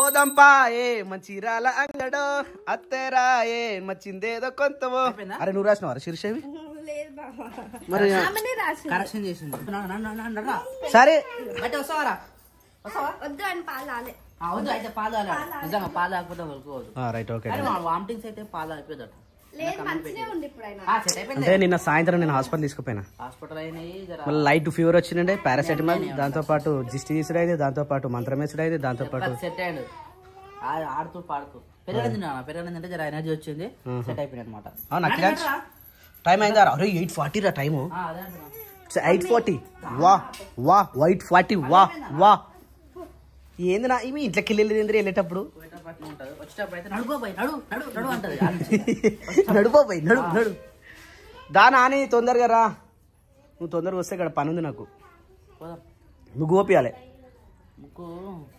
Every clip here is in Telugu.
పోదంపాయే మంచిరాల అంగడో అత్తెరాయే మచ్చిందేదో కొంతవో. అరే నువ్వు రాసినవారా శీర్షవి? మరి కరెక్షన్ చేసింది. సరే అయితే పాలు నిజంగా పాలు ఆకపోతే రైట్ ఓకే. వామిటింగ్స్ అయితే పాలు అయిపోయిందట. అంటే నిన్న సాయంత్రం నేను హాస్పిటల్ తీసుకుపోయినా. హాస్పిటల్ అయినాయి మళ్ళీ లైట్ ఫీవర్ వచ్చిండే, పారాసెటమాల్, దాంతో పాటు జిస్టి తీసుడు అయితే, దాంతో పాటు మంత్రం వేసుడు అయితే, దాంతో పాటు సెట్ అయ్యాడు. ఆడుతూ పాడుతూ పెరగడిందంటే జర ఎనర్జీ వచ్చింది, సెట్ అయిపోయింది అనమాట. టైం అయిందా? అరే 8:40 రా టైము. 8:40 వా వా 8:40 వా వా. ఏంది నా ఇవి ఇంట్లోకి వెళ్ళేది వెళ్ళేటప్పుడు నడుపోయి నడు దానా అని తొందరగా రా. నువ్వు తొందరగా వస్తే ఇక్కడ పని ఉంది నాకు. ముగ్గు ఓపియాలి,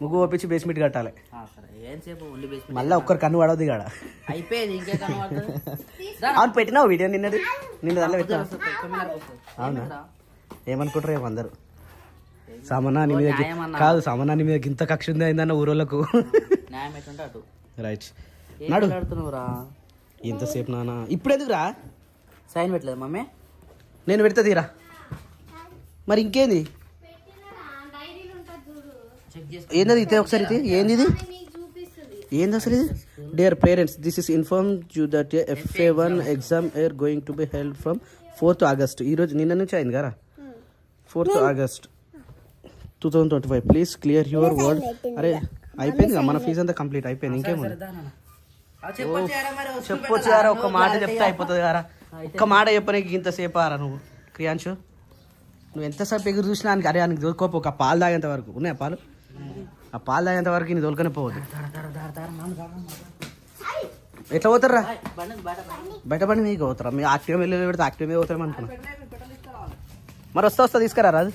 ముగ్గు ఓపించి బేస్మెంట్ కట్టాలి. మళ్ళీ ఒక్కరు కన్ను పడవద్దు ఇక్కడ. అయిపోయింది. అవును పెట్టినావు వీడియో నిన్న దాంట్లో పెట్టినా. అవునా? ఏమనుకుంటారు ఏమందరు? సామానాన్ని మీద కాదు, సామానాన్ని మీద ఇంత కక్ష ఉంది అయిందన్న ఊరోళ్ళకు. రైట్ నడు. ఎంతసేపు నాన్న ఇప్పుడు ఎందుకు రా? సైన్ పెట్టలేదు మమ్మీ. నేను పెడతా తీరా. మరి ఇంకేంది? ఏంది ఇతే ఒకసారి ఇది ఏంది? ఇది ఏంది అసలు? ఇది dear parents, this is inform you that FA1 exam are going to be held from 4th August. ఈరోజు నిన్న నుంచి అయింది కదా, 4th August 2025. Please clear your word. అరే అయిపోయింది కదా మన ఫీజు అంతా కంప్లీట్ అయిపోయింది. ఇంకేముంది చెప్పొచ్చారా? ఒక మాట చెప్తే అయిపోతుంది కదా. ఒక్క మాట చెప్పనీకి ఇంతసేపు ఆరా నువ్వు క్రియాంశు? నువ్వు ఎంతసేపు ఎగురు చూసినా అని అరే ఆయనకి దొరకపో. ఒక పాలు తాగేంత వరకు ఉన్నాయా పాలు? ఆ పాలు తాగేంత వరకు నీ దొరకనే పోవద్దు. ఎట్లా పోతారా? బయట పడి మీకు పోతారా? మీ యాక్టివ్ వెళ్ళి పెడితే యాక్టివ్ మీద పోతారేమో అనుకున్నా. మరి వస్తా తీసుకురా రాదు.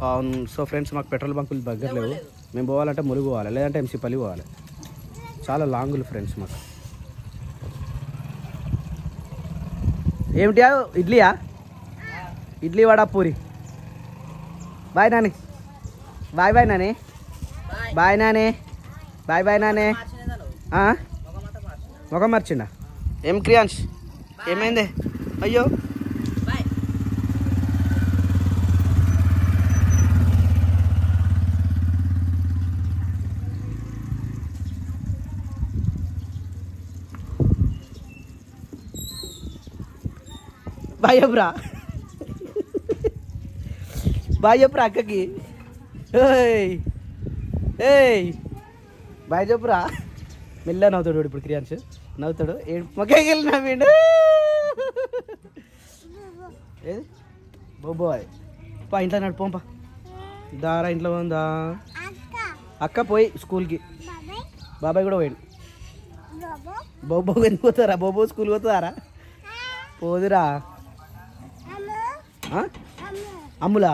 అవును. సో ఫ్రెండ్స్ మాకు పెట్రోల్ బంకులు దగ్గర లేవు. మేము పోవాలంటే ములుగు పోవాలి, లేదంటే ఎంసీపల్లి పోవాలి. చాలా లాంగులు ఫ్రెండ్స్ మాకు. ఏమిటి ఇడ్లీయా? Idli vada puri. Bye Nani. Bye bye Nani. Bye Nani. Bye bye Nani. మొగం మార్చిండా? ఏం క్రియాంశ్ ఏమైంది? అయ్యో బాయ్ చెప్పురా, బాయ్ చెప్పురా అక్కకి. బాయ్ చెప్పురా. మెల్ల నవ్వుతాడు ఇప్పుడు క్రియాంశ్, నవ్వుతాడు. మొక్కకెళ్ళి నవ్విండు. ఏది బొబ్బోయ్ పా ఇంట్లో నడు పోంపా. దారా ఇంట్లో ఉందా అక్క? పోయి స్కూల్కి. బాబాయ్ కూడా పోయాడు. బొబ్బో ఎందుకు పోతారా? బొబ్బో స్కూల్ పోతారా? పోదురా. అమ్ములా?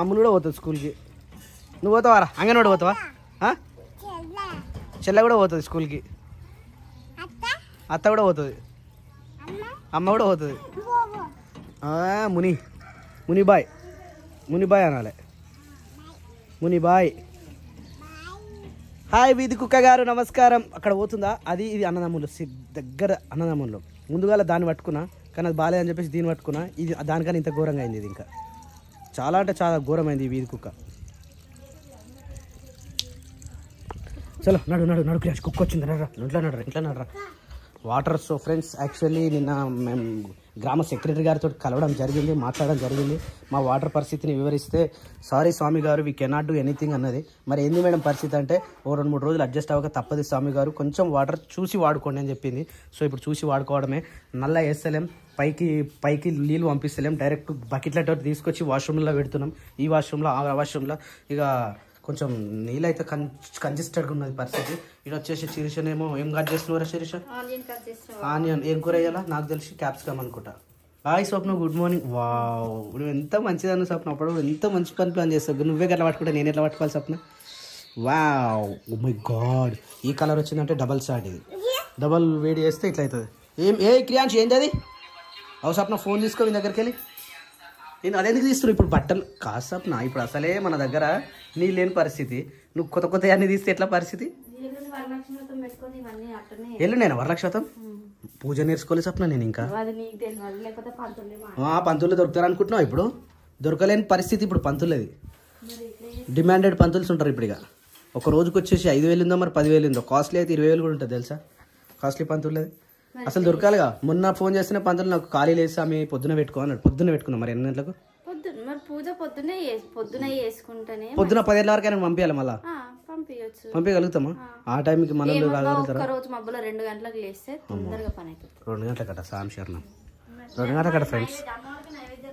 అమ్ములు కూడా పోతుంది స్కూల్కి. నువ్వు పోతావారా? అంగన్వాడి పోతావా? చెల్ల కూడా పోతుంది స్కూల్కి. అత్త కూడా పోతుంది, అమ్మ కూడా పోతుంది. మునిబాయ్ అనాలి. మునిబాయ్. హాయ్ వీధి కుక్క గారు నమస్కారం. అక్కడ పోతుందా? అది ఇది అన్నదమ్ములు దగ్గర అన్నదమ్ములు. ముందుగా దాన్ని పట్టుకున్నా కానీ అది బాగాలేదని చెప్పేసి దీన్ని పట్టుకున్నా. ఇది దానికన్నా ఇంత ఘోరంగా అయింది. ఇది ఇంకా చాలా అంటే చాలా ఘోరమైంది ఈ వీధి కుక్క. చలో నడు క్రియాష్ కుక్క వచ్చింది. ఇంట్లో నడరా. వాటర్. సో ఫ్రెండ్స్ యాక్చువల్లీ నిన్న మేము గ్రామ సెక్రటరీ గారితో కలవడం జరిగింది, మాట్లాడడం జరిగింది. మా వాటర్ పరిస్థితిని వివరిస్తే సారీ స్వామి గారు వీ కెనాట్ డూ ఎనీథింగ్ అన్నది. మరి ఏంది మేడం పరిస్థితి అంటే, ఓ 2-3 రోజులు అడ్జస్ట్ అవ్వక తప్పదు స్వామి గారు, కొంచెం వాటర్ చూసి వాడుకోండి అని చెప్పింది. సో ఇప్పుడు చూసి వాడుకోవడమే. నల్ల వేస్తలేం, పైకి నీళ్ళు పంపిస్తలేం, డైరెక్ట్ బకెట్లతో తీసుకొచ్చి వాష్రూమ్లో పెడుతున్నాం. ఈ వాష్రూమ్లో ఆ వాష్రూమ్లో ఇక కొంచెం నీళ్ళు అయితే కంజెస్టెడ్గా ఉన్నది పరిస్థితి. ఇక్కడ వచ్చేసి శిరీషనేమో ఏం కట్ చేస్తున్నారా శిరీష? ఆనియన్. ఏం కూర వేయాలా? నాకు తెలిసి క్యాప్సికమ్ అనుకుంటా. హాయ్ స్వప్న, గుడ్ మార్నింగ్. వావ్ నువ్వు ఎంత మంచిదన్న స్వప్న, అప్పుడు ఎంత మంచి పని ప్లాన్ చేస్తావు. నువ్వే గట్లా పట్టుకుంటే నేను ఎట్లా పట్టుకోవాలి స్వప్న? వావ్ ఓ మై గాడ్, ఈ కలర్ వచ్చిందంటే డబల్ షాట్. ఇది డబల్ వేడి చేస్తే ఇట్లా అవుతుంది. క్రియాంశ్ ఏంటి అది? అవు స్వప్న ఫోన్ తీసుకో మీ దగ్గరికి వెళ్ళి. నేను అదెందుకు తీస్తున్నావు ఇప్పుడు బట్టలు? కాదు స్వప్న, ఇప్పుడు అసలే మన దగ్గర నీళ్ళు లేని పరిస్థితి. నువ్వు కొత్త కొత్త అన్ని తీస్తే ఎట్లా పరిస్థితి? ఎల్లు నేను వరలక్షతం పూజ నేర్చుకోలే సప్న నేను ఇంకా. పంతులు దొరుకుతారు అనుకుంటున్నావు? ఇప్పుడు దొరకలేని పరిస్థితి ఇప్పుడు పంతులది. డిమాండెడ్ పంతుల్స్ ఉంటారు ఇప్పుడు. ఇక ఒక రోజుకి వచ్చేసి 5,000 ఉందో మరి 10,000 ఉందో. కాస్ట్లీ అయితే 20,000 కూడా ఉంటుంది తెలుసా కాస్ట్లీ పంతులది. అసలు దొరకాలిగా. మొన్న ఫోన్ చేస్తున్న పంతులు నాకు ఖాళీ లేసి ఆమె పొద్దున పెట్టుకో అన్నాడు. పొద్దున పెట్టుకున్నాం మరి 8 గంటలకు. పొద్దున 10 వరకు ఆయన పంపించాలి. మళ్ళీ పంపించగలుగుతామా ఆ టైంకి? మనం 2 గంటలకట సాంశరణం 2 గంటలకట ఫ్రెండ్స్.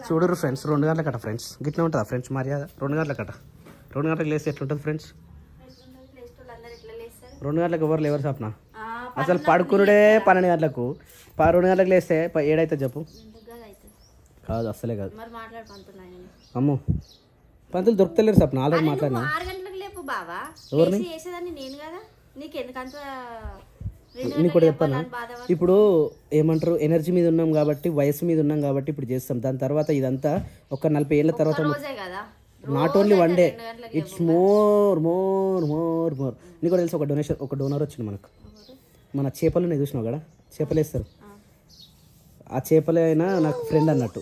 చూడరు ఫ్రెండ్స్ 2 గంటలకట ఫ్రెండ్స్. గిట్లా ఉంటుందా ఫ్రెండ్స్ మర్యాద? 2 గంటలకట. 2 గంటలకు లేస్తే ఎట్లుంటుంది ఫ్రెండ్స్? 2 గంటలకు ఎవరు లేవరు సప్న. అసలు పడుకునుడే 12 గంటలకు. 2 గంటలకు లేస్తే 7 అవుతుంది చెప్పు. కాదు అసలే కాదు. అమ్మో పంతులు దొరుకుతలేరు సప్న. ఆల్రెడీ మాట్లాడినా. నీకు కూడా చెప్పాను. ఇప్పుడు ఏమంటారు, ఎనర్జీ మీద ఉన్నాం కాబట్టి, వయసు మీద ఉన్నాం కాబట్టి ఇప్పుడు చేస్తాం. దాని తర్వాత ఇదంతా ఒక 40 ఏళ్ళ తర్వాత. Not only 1 day, it's more more more more. నీకు కూడా తెలుసు ఒక డోనర్ వచ్చింది మనకు. మన చేపలు నేను చూసినావు కదా, చేపలు వేస్తారు. ఆ చేపలైనా నాకు ఫ్రెండ్ అన్నట్టు.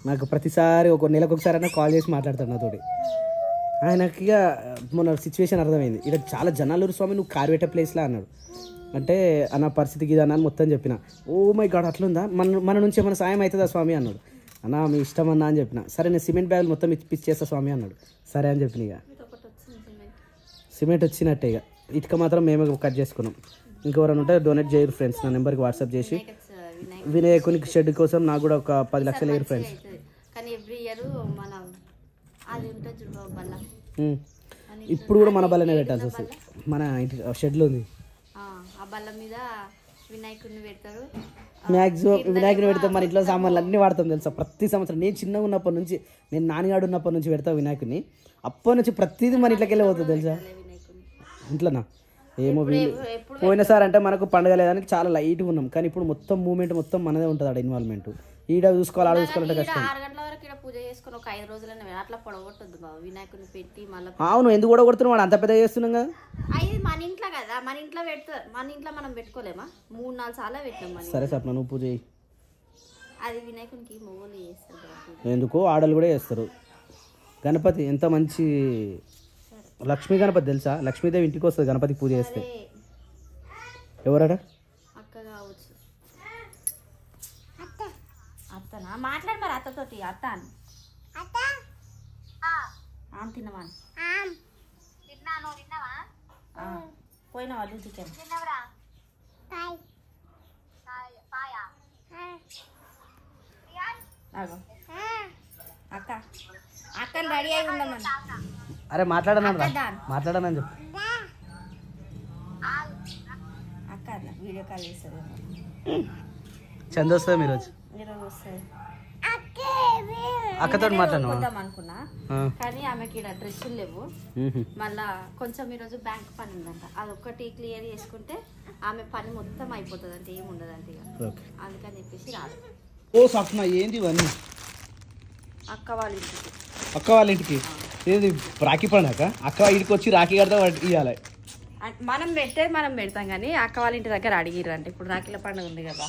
నాకు ప్రతిసారి ఒక నెలకు ఒకసారి అయినా కాల్ చేసి మాట్లాడతాడు నాతోటి. ఆయనకి ఇక మన సిచ్యువేషన్ అర్థమైంది. ఇక్కడ చాలా జనాలు స్వామి నువ్వు కారు పెట్టే ప్లేస్లా అన్నాడు. అంటే అన్న పరిస్థితికి ఇది అన్న అని మొత్తం చెప్పిన. ఓ మై గాడ్ అట్లుందా, మన నుంచి ఏమైనా సాయం అవుతుందా స్వామి అన్నాడు. అన్న మీ ఇష్టం అన్నా అని చెప్పిన. సరే నేను సిమెంట్ బ్యాగులు మొత్తం ఇప్పించేస్తా స్వామి అన్నాడు. సరే అని చెప్పిన. ఇక సిమెంట్ వచ్చినట్టే. ఇక ఇటుక మాత్రం మేమే కట్ చేసుకున్నాం. ఇంకెవరైనా ఉంటే డొనేట్ చేయరు ఫ్రెండ్స్. నా నెంబర్కి వాట్సాప్ చేసి వినాయకునికి షెడ్ కోసం నాకు కూడా ఒక 10 లక్షలు వేయరు ఫ్రెండ్స్. ఇప్పుడు కూడా మన బల్లనే పెట్టాల్సి వస్తుంది. మన ఇంటి షెడ్లో ఉంది. మ్యాక్సిమం వినాయకుని పెడతాం. మన ఇంట్లో సామాన్లు అన్నీ వాడతాం తెలుసా. ప్రతి సంవత్సరం నేను చిన్నగా ఉన్నప్పటి నుంచి, నేను నాన్నగాడు ఉన్నప్పటి నుంచి పెడతా వినాయకుని. అప్పటి నుంచి ప్రతిదీ మన ఇంట్లోకి వెళ్ళి పోతుంది తెలుసా. ఇంట్లోనా ఏమో వీళ్ళు పోయినసారి అంటే మనకు పండుగ లేదానికి చాలా లైట్గా ఉన్నాం. కానీ ఇప్పుడు మొత్తం మూమెంట్ మొత్తం మనదే ఉంటుంది. ఆడ ఇన్వాల్వ్మెంట్ ఈడ చూసుకోవాలి, ఆడ చూసుకోవాలంటే కష్టం. అవును ఎందుకు కూడా కొడుతున్నాం? వాడు అంత పెద్ద చేస్తున్నాం కదా. మన ఇంట్లో పెడతారు, మన ఇంట్లో మనం పెట్టుకోలేమా? 3-4 సార్లు పెట్టినాం. సరే సప్న నువ్వు పూజ చేయి. అది వినాయకునికి మొగోళ్ళు చేస్తారు. ఎందుకు ఆడలు కూడా చేస్తారు. గణపతి ఎంత మంచి లక్ష్మీ గణపతి తెలుసా. లక్ష్మీదేవి ఇంటికి వస్తుంది గణపతి పూజ చేస్తే. ఎవరట? అక్క కావచ్చు. అత్తనా మాట్లాడు మరి అత్తతోటి. అత్త తిన్నవా? పోయినావా డ్యూటీకి? అక్క అక్కని రెడీ అయి ఉండమని. అరే మాట్లాడనని చెప్పు. అక్క వీడియో కాల్ చేస్తారు. చంద వస్తుంది మీరు వచ్చి అక్కతో మాట్లాడదాం అనుకున్నా. కానీ ఆమెకి ఇక్కడ డ్రెస్సులు లేవు. మళ్ళా కొంచెం ఈరోజు బ్యాంక్ పని ఉందంట. అదొక్కటి క్లియర్ చేసుకుంటే ఆమె పని మొత్తం అయిపోతుంది. అంటే ఏమి ఉండదు అంటే. అందుకని చెప్పేసి రాదు. ఓ సప్న ఏంది ఇవన్నీ? అక్క వాళ్ళ ఇంటికి. అక్క వాళ్ళ ఇంటికి ఏది రాఖీ పండుగ? అక్క ఇంటికి వచ్చి రాఖీ కడతా ఇవ్వాలి. మనం పెట్టేది మనం పెడతాం కానీ అక్క వాళ్ళ ఇంటి దగ్గర అడిగిర్రు. అంటే ఇప్పుడు రాఖీల పండుగ ఉంది కదా,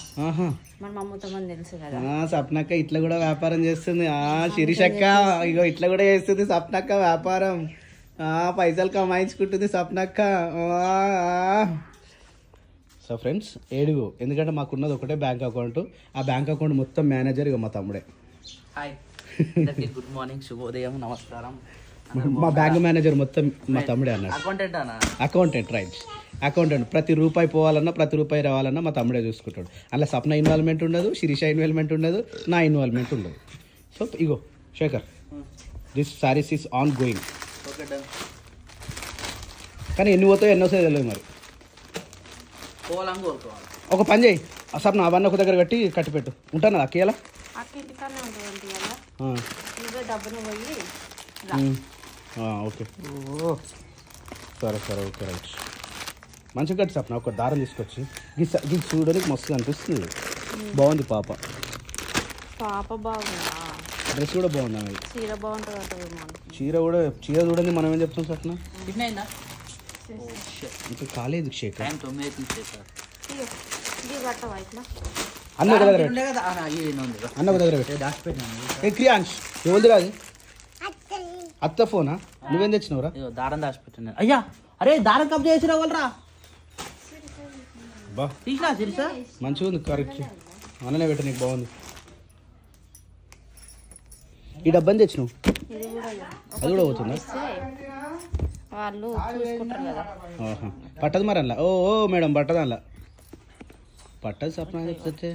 మన మమ్మతో మంది తెలుసు కదా. సప్నక్క ఇట్లా కూడా వ్యాపారం చేస్తుంది. శిరీషక్క ఇగో ఇట్లా కూడా చేస్తుంది సప్నక్క వ్యాపారం. పైసలు కమాయించుకుంటుంది సప్నక్క. సో ఫ్రెండ్స్ ఏడుగు, ఎందుకంటే మాకున్నది ఒకటే బ్యాంక్ అకౌంట్. ఆ బ్యాంక్ అకౌంట్ మొత్తం మేనేజర్ ఇక మా తమ్ముడే. హాయ్ గుడ్ మార్నింగ్, శుభోదయం, నమస్కారం. మా బ్యాంక్ మేనేజర్ మొత్తం మా తమ్ముడే అన్నాడు. Accountant right. అకౌంటెంట్ ప్రతి రూపాయి పోవాలన్నా ప్రతి రూపాయి రావాలన్నా మా తమ్ముడే చూసుకుంటాడు. అలా సప్న ఇన్వాల్వ్మెంట్ ఉండదు, శిరీష ఇన్వాల్వ్మెంట్ ఉండదు, నా ఇన్వాల్వ్మెంట్ ఉండదు. సో ఇగో Shekhar, this series is ongoing. కానీ ఎన్ని పోతాయో ఎన్నో వస్తాయో తెలియదు మరి. ఒక పని చేయి సప్న, అవన్నీ ఒక దగ్గర కట్టిపెట్టు. ఉంటాను అక్కేలా ఓకే. సరే సరే ఓకే రైట్. మంచిగా కట్టి సప్న. ఒక దారం తీసుకొచ్చి ఇది చూడడానికి మస్తు అనిపిస్తుంది. బాగుంది పాప. పాప బాగుందా? డ్రెస్ కూడా బాగుంది అవి. చీర బాగుంటుంది అంటారు. చీర చూడండి, మనం ఏం చెప్తాం సట్న టిఫిన్ అయిందా? ఇంకా కాలేదు షేక్. టైం 9 అవుతుంది సార్. అన్న ఒక దగ్గర ఉండే కదా అన్న ఒక దగ్గర పెట్టు. దాచిపెట్టినాను. ఏ క్రియాంష్ ఎవరిది రాదు? అత్త ఫోనా? నువ్వేం తెచ్చినవురా? దారం దాచిపెట్టాను. అయ్యా అరే దారం కప్ చేసిరా వాళ్ళరా. బా తీసినా తెలుసా? మంచిగా ఉంది కరెక్ట్. అన్ననే పెట్ట నీకు బాగుంది. ఈ డబ్బాని తెచ్చినావు, అది కూడా పోతుందా? వాళ్ళు చూసుకుంటారు కదా. పట్టదు మరి అందులో. ఓ మేడం పట్టదు అందులో, పట్టదు సప్న చెప్తే.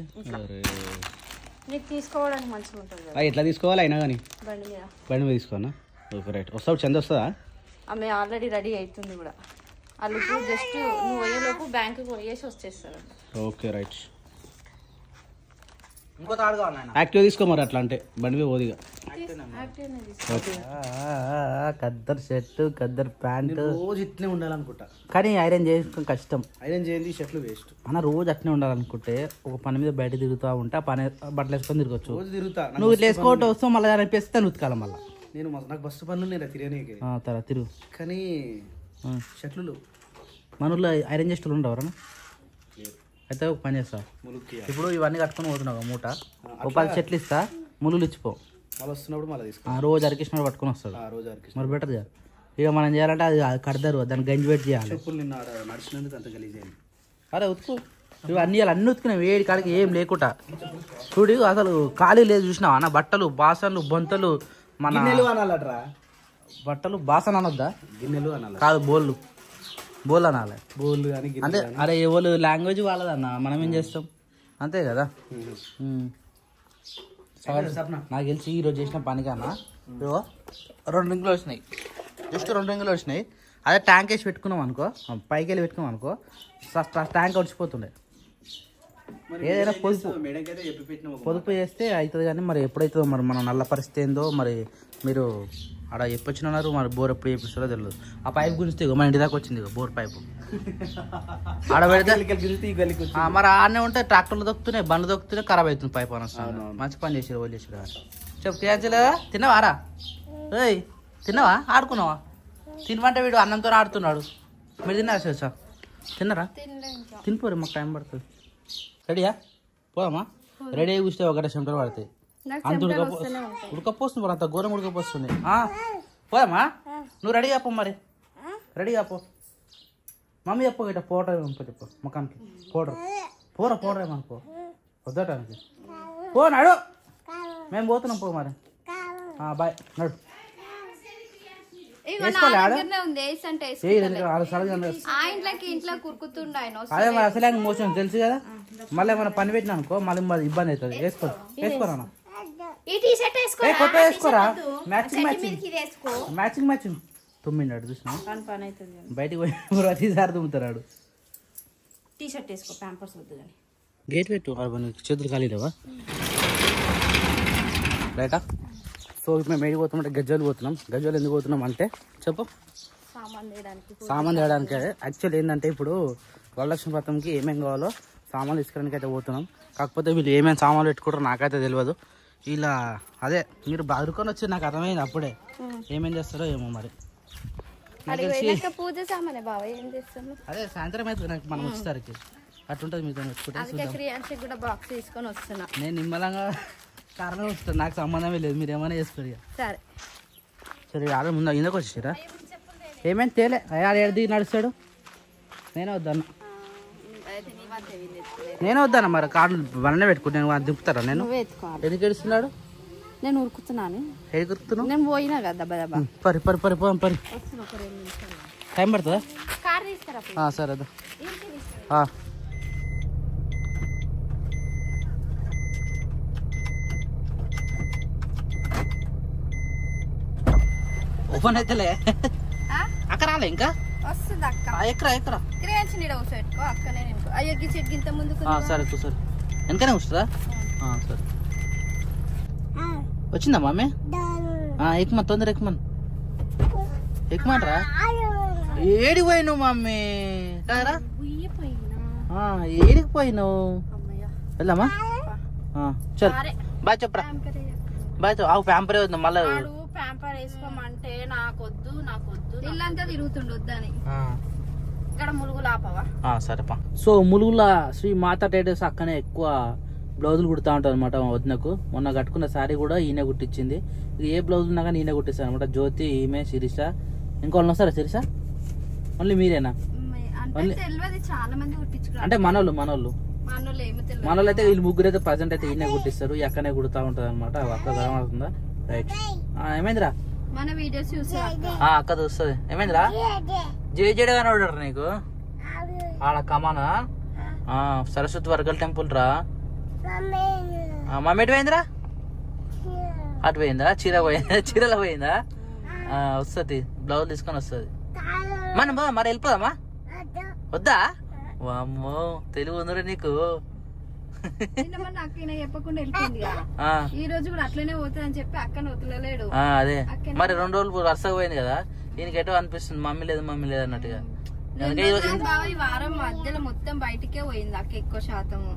నీకు తీసుకోవడానికి మంచిగా ఉంటుంది కదా. ఎట్లా తీసుకోవాలి అయినా కానీ? బండి మీద తీసుకోనా? Okay right. వస్తావు చంద వస్తుందా? ఆమె ఆల్రెడీ రెడీ అవుతుంది కూడా. వాళ్ళు జస్ట్ నువ్వు పోయేలోపు బ్యాంకు పోయేసి వచ్చేస్తారు. Okay right. ఇంకో తాడు కావాలి నాయన. యాక్టివ్ తీసుకో మరి, అట్లా అంటే బండి మీద పోదిగా. కద్దరు షర్ట్ కద్దరు ప్యాంట్ రోజు ఇట్నే ఉండాలనుకుంటా, కానీ ఐరన్ చేసుకోవడం కష్టం. ఐరన్ చేయండి షర్ట్లు వేస్ట్ అన్న. రోజు అట్నే ఉండాలనుకుంటే ఒక పని మీద బయట తిరుగుతూ ఉంటే ఆ పని బట్టలు వేసుకొని తిరగచ్చు. రోజు తిరుగుతా. నువ్వు ఇట్లా వేసుకోవటం వస్తావు మళ్ళీ అనిపిస్తే ఉతకాలి మళ్ళీ. నేను నాకు బస్సు పనులు నేను తిరగనీకి తర్వాత తిరుగు. కానీ షర్ట్లు మన ఊళ్ళో ఐరన్ చేసేటోళ్ళు ఉండవరా? అయితే ఒక పని చేస్తా, ఇప్పుడు ఇవన్నీ కట్టుకొని పోతున్నావు మూట, ఒక 10 చెట్లు ఇస్తా, ముళ్ళు ఇచ్చిపో. మళ్ళీ వస్తున్నప్పుడు మళ్ళీ తీసుకో. రోజు అరికృష్ణ పట్టుకొని వస్తాడు. రోజు అరికృష్ణ మరి బెటర్ చేయాలి. ఇక మనం చేయాలంటే అది కడతారు, దాన్ని గంజి పెట్టి చేయాలి. చెప్పులు నిన్న నడిచినందుకు అంత గలీజ్ అయింది. అరే ఉతుకు. ఇవి అన్నీ ఉతుకున్నాయి వేడి కాడికి ఏం లేకుండా. చూడు అసలు ఖాళీ లేదు చూసినావా అన్న. బట్టలు బాసన్లు బొంతలు మన అనాలట్రా. బట్టలు బాసన అనొద్దా? గిన్నెలు అనాలి కాదు బోల్ అనాలి. బోళ్ళు కానీ అంతే. అరే ఎవరు లాంగ్వేజ్ వాళ్ళదన్న, మనం ఏం చేస్తాం అంతే కదా. నాకు తెలిసి ఈరోజు చేసిన పని కన్నా 2 రింగులు వచ్చినాయి, జస్ట్ 2 రింగులు వచ్చినాయి. అదే ట్యాంక్ వేసి పెట్టుకున్నాం అనుకో, పైకి వెళ్ళి పెట్టుకున్నాం అనుకో, ట్యాంక్ వచ్చిపోతుండే. ఏదైనా పొదుపు చేస్తే అవుతుంది, కానీ మరి ఎప్పుడైతుందో మరి మన నల్ల పరిస్థితి ఏందో మరి. మీరు ఆడ చెప్పొచ్చినారు, మరి బోర్ ఎప్పుడు చేపిస్తారో తెలియదు. ఆ పైప్ గురించి మన ఇంటి దాకా వచ్చింది బోర్ పైపు. ఆడ పెడితే మరి ఆడనే ఉంటే ట్రాక్టర్లు దొక్కుతున్నాయి, బండ్లు దొక్కుతున్నాయి, ఖరాబ్ అవుతుంది పైప్ అనొస్తుంది. మంచి పని చేసారు వాళ్ళు చేసారు. చెప్పు క్రియాంజలి తిన్నావారా? ఏయ్ తిన్నావా? ఆడుకున్నావా? తినమంటే వీడు అన్నంతో ఆడుతున్నాడు. మీరు తిన్నారా సార్? తిన్నారా? తినిపోరు, మాకు టైం పడుతుంది. రెడీయా? పోదామా? రెడీ అయ్యి కూర్చో, 1 గంట చెమటలు పడతాయి. అంత ఉడకపోస్తుంది మరి, అంత ఘోరం ఉడకపోస్తుంది. పోదామా? నువ్వు రెడీ చెప్పు మరి, రెడీ చెప్పు. మమ్మీ చెప్పు ఇట్లా పౌడర్ చెప్పు ముఖానికి. పౌడర్ ఏమనుకో వద్దటానికి. పో నడు, మేము పోతున్నాం. పో మరి, బాయ్ నడు. అదే మరి అసలే మోసం తెలుసు కదా. మళ్ళీ ఏమైనా పని పెట్టినా అనుకో మళ్ళీ ఇబ్బంది అవుతుంది. వేసుకోరా కొత్త వేసుకోరా. మ్యాచింగ్ తుమ్మిండాడు చూసినా, బయటికి పోయి ప్రతిసారి తుమ్ముతాడు. టీషర్ట్ వేసుకో, ప్యాంపర్స్ వద్దు కానీ. గేట్ పెట్టు, చేతులు ఖాళీ లేవా? రైటా. సో మేము ఏడికి పోతున్నాం? గజ్జలు పోతున్నాం. గజ్జలు ఎందుకు పోతున్నాం అంటే చెప్పు. సామాన్ తేయడానికి. యాక్చువల్లీ ఏంటంటే ఇప్పుడు వరలక్ష్మి వ్రతంకి ఏమేమి కావాలో సామాన్లు తీసుకురానికి అయితే పోతున్నాం. కాకపోతే వీళ్ళు ఏమేమి సామాన్లు పెట్టుకుంటారో నాకైతే తెలియదు. ఇలా అదే మీరు బదురుకొని వచ్చి నాకు అర్థమైంది అప్పుడే. ఏమేం చేస్తారో ఏమో మరి. అదే సాయంత్రం అయితే నాకు మనం వచ్చేసరికి అట్లుంటుంది. మీతో నేను నిమ్మలంగా కారణం వస్తాను, నాకు సంబంధమే లేదు. మీరు ఏమైనా చేసుకోరు. సరే ఆడ ముందు ఇందుకు వచ్చేసారా? ఏమేమి తేలే ఏడు నడుస్తాడు. నేనే వద్దాను మరి. కార్లు వననే పెట్టుకుంటాను, దింపుతారా? నేను ఎందుకు ఏడుస్తున్నాడు? నేను ఉరుకుతున్నాను. ఎదుగుతున్నాను నేను పోయినా కదా దెబ్బ దెబ్బ. పరి టైం పడుతుందా? సరే అదా. ఓపెన్ అయితేలే అక్కడ రాలే ఇంకా వస్తుంది అక్క. ఎక్కడ క్రియాంచి నీడ కూర్చోబెట్టుకో అక్కనే. అయ్యకి చెట్టు ఇంత ముందుకు. సరే కూర్చోరు. వెనకనే కూర్చుందా? సరే. వచ్చిందా మమ్మీ? ఎక్కుమని తొందర ఎక్కుమంటరా? ఏడికి పోయినావు మమ్మీ? కారా ఏడికి పోయినావు? వెళ్దామా? చల్ బాయ్ చెప్పరా. బాయ్ ఆవు ప్యాంపర్ అవుతుంది మళ్ళీ ప్యాంపర్ వేసుకోమంటే నాకొద్దు ఇల్లంతా తిరుగుతుండొద్దని ఇక్కడ ములుగులు ఆపవా సరేపా. సో ములుగుల శ్రీ మాతా టైటల్స్ అక్కనే ఎక్కువ బ్లౌజులు కుడతా ఉంటారు అనమాట మా వదినకు. మొన్న కట్టుకున్న శారీ కూడా ఈయన కుట్టించింది. ఏ బ్లౌజ్ ఉన్నా కానీ ఈయన కుట్టిస్తాను అనమాట. జ్యోతి, ఈమె, శిరీష, ఇంకోళ్ళు వస్తారా శిరీష? ఓన్లీ మీరేనా? చాలా మంది కుట్టించుకున్నారు. అంటే మనోళ్ళు అయితే వీళ్ళు ముగ్గురు అయితే ప్రజెంట్ అయితే ఈయన కుట్టిస్తారు. ఈ అక్కనే కుడతా ఉంటది అనమాట. అక్క కనబడుతుందా? రైట్. ఏమైందిరా? మన వీడియోస్ చూసా అక్క చూస్తుంది. ఏమైందిరా? జేజేడ్ గానే ఆడారు నీకు ఆడ కమానా? సరస్వతి వర్గల్ టెంపుల్ రా. మమ్మీ ఎటు పోయిందిరా? అటు పోయిందా? చీరలో పోయిందా? వస్తుంది బ్లౌజ్ తీసుకొని వస్తుంది. మరి వెళ్ళిపోదామా? వద్దా? వామ్మో తెలుగు ఉందిరా నీకు. చెప్పకుండా వెళ్ళిపోయింది ఈ రోజు కూడా అట్లనే పోతుందని చెప్పి అక్కని వదిలేడు. అదే మరి 2 రోజులు వరుసగా పోయింది కదా. దీనికి ఎటో అనిపిస్తుంది మమ్మీ లేదు అన్నట్టుగా. ఈ వారం మధ్యలో మొత్తం బయటికే పోయింది అక్క ఎక్కువ శాతము.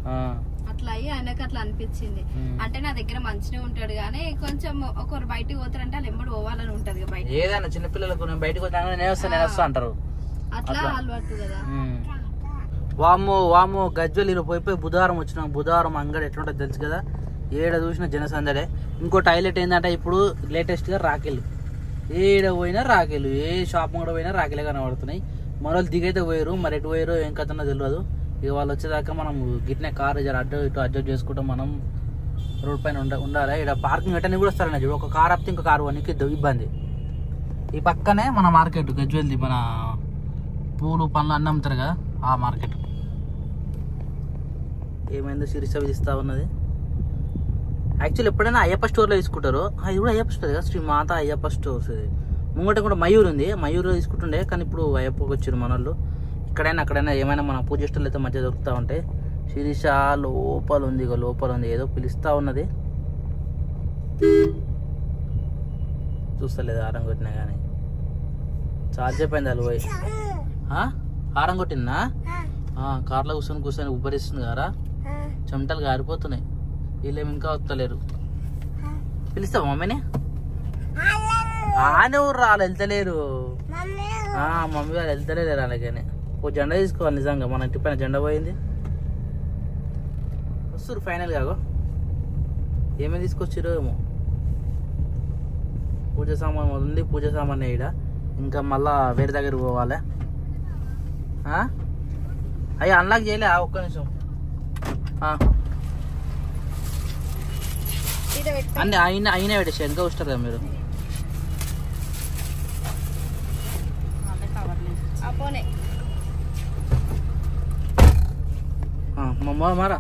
అట్లా అయ్యి ఆయనకు అట్లా అనిపించింది. అంటే నా దగ్గర మంచిగా ఉంటాడు గానీ కొంచెం ఒకరు బయటికి పోతారంటే వాళ్ళు ఎంబడి పోవాలని ఉంటది బయట. ఏదైనా చిన్నపిల్లలకు నేను బయటకు వచ్చాను నేను వస్తా అంటారు. అట్లా అలవాటు కదా. వామో గజ్వెల్ పోయి బుధవారం వచ్చినాం. బుధవారం అంగడి ఎట్లుంటుంది తెలుసు కదా. ఏడ చూసిన జనసందడే. ఇంకో హైలైట్ ఏంటంటే ఇప్పుడు లేటెస్ట్ గా రాకెళ్ళు. ఏడ పోయినా రాకెళ్ళు, ఏ షాప్ కూడా పోయినా రాకెలే కనబడుతున్నాయి. మనోళ్ళు దిగైతే పోయారు, మరి ఎటు పోయారో ఏం కథనో తెలియదు. ఇక వాళ్ళు వచ్చేదాకా మనం గిట్నే కారు అటు ఇటు అడ్జస్ట్ చేసుకుంటాం. మనం రోడ్ పైన ఉండాలి. ఇక్కడ పార్కింగ్ ఎట్టని కూడా వస్తారని చూడు. ఒక కారు ఆపితే ఇంకో కారు వనికి ఇబ్బంది. ఈ పక్కనే మన మార్కెట్ గజ్వెల్ది, మన పూలు పండ్లు అన్నీ అమ్ముతారు కదా ఆ మార్కెట్. ఏమైందో శిరీష విధిస్తా ఉన్నది. యాక్చువల్లీ ఎప్పుడైనా అయ్యప్ప స్టోర్లో తీసుకుంటారు. ఇది కూడా అయ్యప్ప స్టోర్ కదా, శ్రీ మాత అయ్యప్ప స్టోర్స్. ముంగట కూడా మయూర్ ఉంది, మయూర్లో తీసుకుంటుండే. కానీ ఇప్పుడు అయ్యప్పకి వచ్చారు మనోళ్ళు. ఇక్కడైనా అక్కడైనా ఏమైనా మన పూజ స్టోర్లు అయితే మంచిగా దొరుకుతూ ఉంటాయి. శిరీష లోపల ఉంది, ఇక లోపల ఉంది, ఏదో పిలుస్తూ ఉన్నది. చూస్తలేదు హారం కొట్టినా కానీ. చాలా చెప్పైంది అల్లు పోయి. హారం కొట్టినా కార్లో కూర్చొని ఉబ్బరిస్తుంది కదా, చెమటలు గారిపోతున్నాయి. వీళ్ళేమి ఇంకా వస్తలేరు. పిలుస్తావా మమ్మీని? ఆనెవరు రాళ్ళు వెళ్తలేరు. మమ్మీ వాళ్ళు వెళ్తలేరు అలాగని. ఓ జెండా తీసుకోవాలి నిజంగా. మన ఇంటి పైన జెండా పోయింది. వస్తురు ఫైనల్ కాగో. ఏమేమి తీసుకొచ్చారో ఏమో. పూజ సామాన్ ఉంది, పూజ సామాన్ ఈడ. ఇంకా మళ్ళా వేరే దగ్గర పోవాలి. అయ్యా అన్లాక్ చేయలే, ఒక్క నిమిషం. అన్నీ అయినా పెట్టేసి ఇంకా వస్తారు కదా మీరు. మారా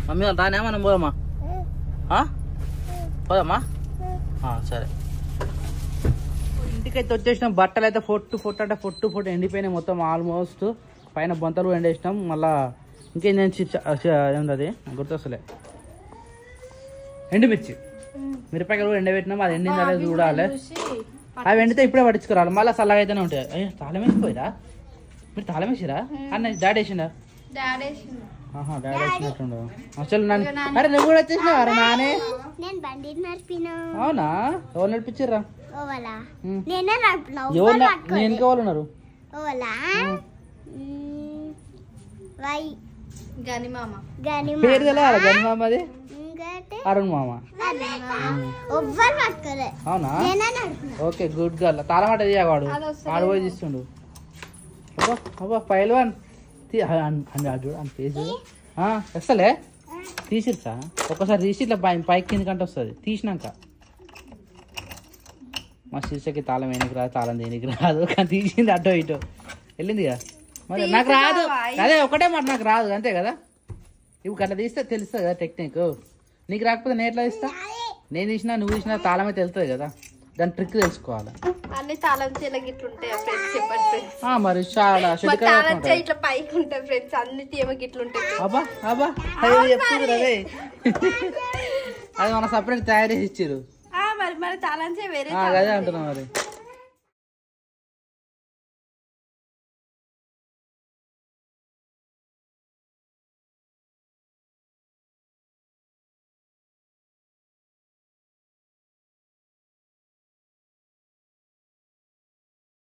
మమ్మీ వాళ్ళు రానే మనం పోదమ్మా? పోదమ్మా సరే. ఇంటికైతే వచ్చేసినాం. బట్టలు అయితే ఫొట్టు ఎండిపోయినాయి మొత్తం ఆల్మోస్ట్. పైన బొంతలు ఎండేసినాం. మళ్ళా ఇంకేంది అది గుర్తొస్తలే. ఎండుమిర్చి మిరపకాయలు కూడా ఎండబెట్టినాం. అది ఎండింది అనేది చూడాలి. అవి ఎండితే ఇప్పుడే పట్టించుకురావాలి. మళ్ళీ చల్లగా అయితేనే ఉంటాయి. అయ్యో తాళం వేసిపోయిరా మీరు? తాళం వేసిరా అన్న? డాడీ వేసిండా? డాడీ వేసినట్టుండ. అసలు నన్ను అరే నువ్వు కూడా వచ్చేసినావు. అరే నానే అవునా? ఎవరు నడిపించారా? నేను ఇంకా వాళ్ళు ఉన్నారు. పేరు తెలియాలి. గని మామది అరుణ్ మామ. అవునా? Okay good girl. తాళమాట వాడు ఆడపోయి తీస్తుండు. అబ్బా పైల్వాన్ చూడు అని పేరు వస్తలే. తీసిరుసా ఒక్కసారి తీసి ఇట్లా పైకి కిందకంటే వస్తుంది. తీసినాక మా శీర్షకి తాళం వెనక్కి రాదు, తాళం దేనికి రాదు. కానీ తీసింది అటో ఇటో వెళ్ళింది కదా. మరి నాకు రాదు. అదే ఒకటే మాట నాకు రాదు అంతే కదా. ఇప్పుడు అట్లా తీస్తే తెలుస్తుంది కదా టెక్నిక్. నీకు రాకపోతే నేను ఎట్లా తీస్తా? నేను తీసినా నువ్వు తీసినా తాళమే తెలుస్తుంది కదా. దాని ట్రిక్ తెలుసుకోవాలి. మరి చాలా చెప్తుంది అదే. అది మన సపరేట్ తయారు చేసి ఇచ్చారు. అదే అంటున్నా మరి.